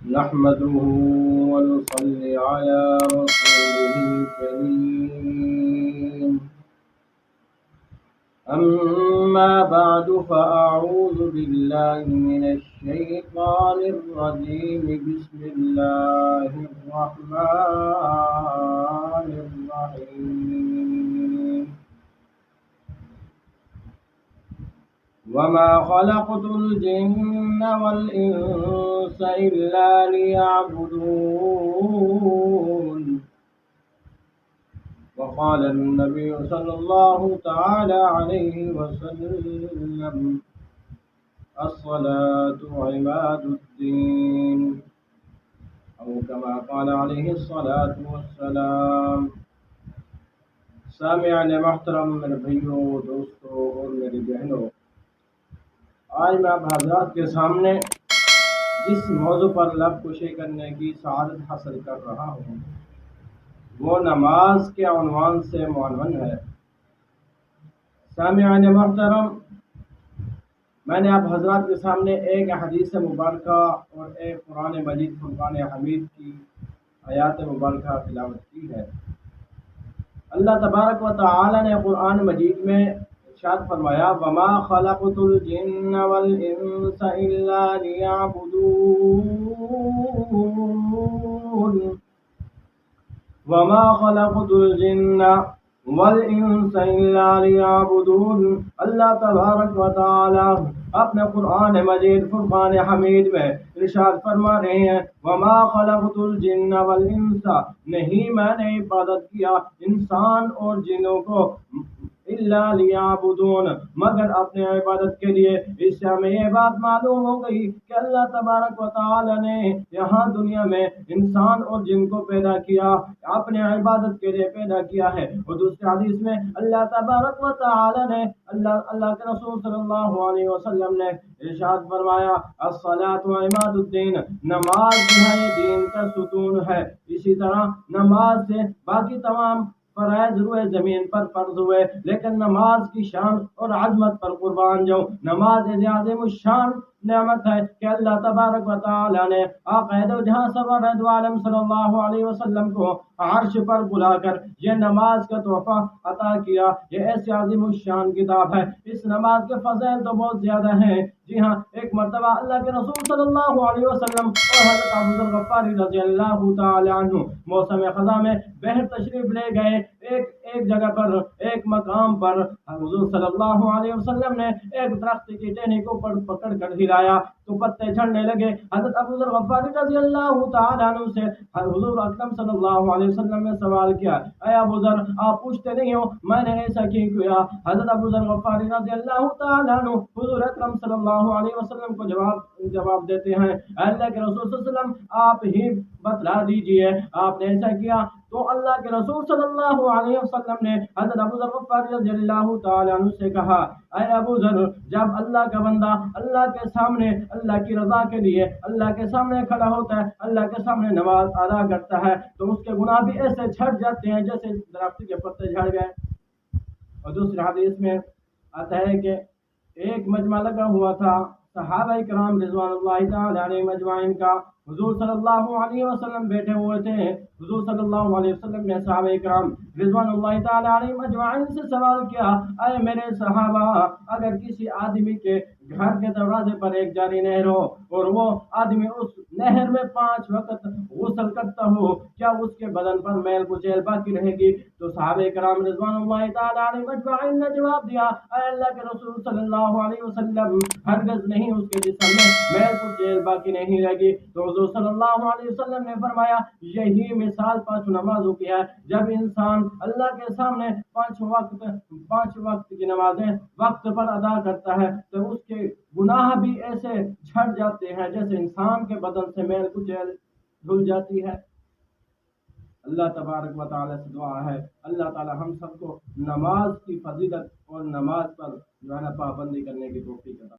نحمده ونصلي على رسوله الكريم. أما بعد فأعوذ بالله من الشيطان الرجيم. بسم الله الرحمن الرحيم. وما خلقت الجن والإنس إلا ليعبدون. وقال النبي صلى الله تعالى عليه وسلم: الصلاة عماد الدين، أو كما قال عليه الصلاة والسلام. سامعین محترم، میرے بھائیوں، دوستوں اور میری بہنوں، آج میں آپ حضرات کے سامنے جس موضوع پر لب کشی کرنے کی سعادت حاصل کر رہا ہوں وہ نماز کے عنوان سے معنون ہے۔ سامعین محترم، میں نے آپ حضرات کے سامنے ایک حدیث مبارکہ اور ایک قرآن مجید فرقان حمید کی آیات مبارکہ تلاوت کی ہے۔ اللہ تبارک و تعالی نے قرآن مجید میں ارشاد فرمایا: وما خلقت الجن والانس الا ليعبدون. وما خلقت الجن والانس الا ليعبدون۔ اللہ تبارک و تعالی اپنے قرآن مجید فرقان حمید میں ارشاد فرما رہے ہیں: وما خلقت الجن والانس، نہیں میں نے عبادت کیا انسان اور جنوں کو، الا لیعبدون، مگر اپنے عبادت کے لیے۔ اس سے ہمیں یہ بات معلوم ہو گئی کہ اللہ تبارک و تعالی نے یہاں دنیا میں انسان اور جن کو پیدا کیا، اپنے عبادت کے لیے پیدا کیا ہے۔ اور دوسری حدیث میں اللہ تبارک و تعالی نے اللہ کے رسول صلی اللہ علیہ وسلم نے ارشاد فرمایا: الصلاۃ عماد الدین، نماز جو ہے یہ دین کا ستون ہے۔ اسی طرح نماز سے باقی تمام فرائض روئے زمین پر فرض ہوئے، لیکن نماز کی شان اور عظمت پر قربان جاؤں، نماز عظیم الشان نعمت ہے کہ اللہ تبارک و تعالی نے آقا دو جہاں سرور دو عالم صلی اللہ علیہ وسلم کو عرش پر بلا کر یہ نماز کا تحفہ عطا کیا۔ یہ ایسی عظیم الشان کتاب ہے، اس نماز کے فضائل تو بہت زیادہ ہیں۔ جی ہاں، ایک مرتبہ اللہ کے رسول صلی اللہ علیہ وسلم اور حضرت ابو ذر غفاری رضی اللہ تعالی عنہ موسم خزاں میں باہر تشریف لے گئے۔ ایک جگہ پر، ایک مقام پر حضور صلی اللہ علیہ وسلم نے ایک درخت کی ٹہنی کو پکڑ کر ہلایا تو پتے جھڑنے لگے۔ حضرت ابو ذر غفاری رضی اللہ تعالی عنہ سے حضور اکرم صلی اللہ علیہ وسلم نے سوال کیا: اے ابو ذر، آپ پوچھتے نہیں ہو میں نے ایسا کیوں کیا؟ حضرت ابو ذر غفاری رضی اللہ تعالی عنہ حضور اکرم صلی اللہ علیہ وسلم کو جواب دیتے ہیں: اللہ کے رسول صلی اللہ علیہ وسلم آپ ہی بتلا دیجئے آپ نے ایسا کیا؟ تو اللہ کے رسول صلی اللہ علیہ وسلم نے حضرت ابو ذر غفاری رضی اللہ تعالی عنہ سے کہا: اے ابو ذر، جب اللہ کا بندہ اللہ کے سامنے اللہ کی رضا کے لیے اللہ کے سامنے کھڑا ہوتا ہے، اللہ کے سامنے نماز ادا کرتا ہے تو اس کے گناہ بھی ایسے جھڑ جاتے ہیں جیسے درخت کے پتے جھڑ گئے۔ اور دوسری حدیث میں آتا ہے کہ ایک مجمع لگا ہوا تھا صحابہ کرام رضوان اللہ تعالی علیہم اجمعین کا، حضور صلی اللہ علیہ وسلم بیٹھے ہوئے تھے۔ حضور صلی اللہ علیہ وسلم نے صحابہ کرام رضوان اللہ تعالی علیہم اجمعین سے سوال کیا: اے میرے صحابہ، اگر کسی آدمی کے گھر کے دروازے پر ایک جاری نہر ہو اور وہ آدمی اس نہر میں 5 وقت غسل کرتا ہو، کیا اس کے بدن پر میل کچیل باقی رہے گی؟ تو صحابہ کرام رضوان اللہ تعالی علیہم اجمعین نے جواب دیا: اے اللہ کے رسول صلی اللہ علیہ وسلم، ہرگز نہیں، اس کے جسم میں میل کچیل باقی نہیں رہے گی۔ تو حضور صلی اللہ علیہ وسلم نے فرمایا: یہی مثال 5 نمازوں کی ہے۔ جب انسان اللہ کے سامنے 5 وقت کی نمازیں وقت پر ادا کرتا ہے تو اس کے گناہ بھی ایسے جھڑ جاتے ہیں جیسے انسان کے بدن سے میل کچیل دھل جاتی ہے۔ اللہ تبارک و تعالی سے دعا ہے اللہ تعالی ہم سب کو نماز کی فضیلت اور نماز پر جو ہے نا پابندی کرنے کی توفیق عطا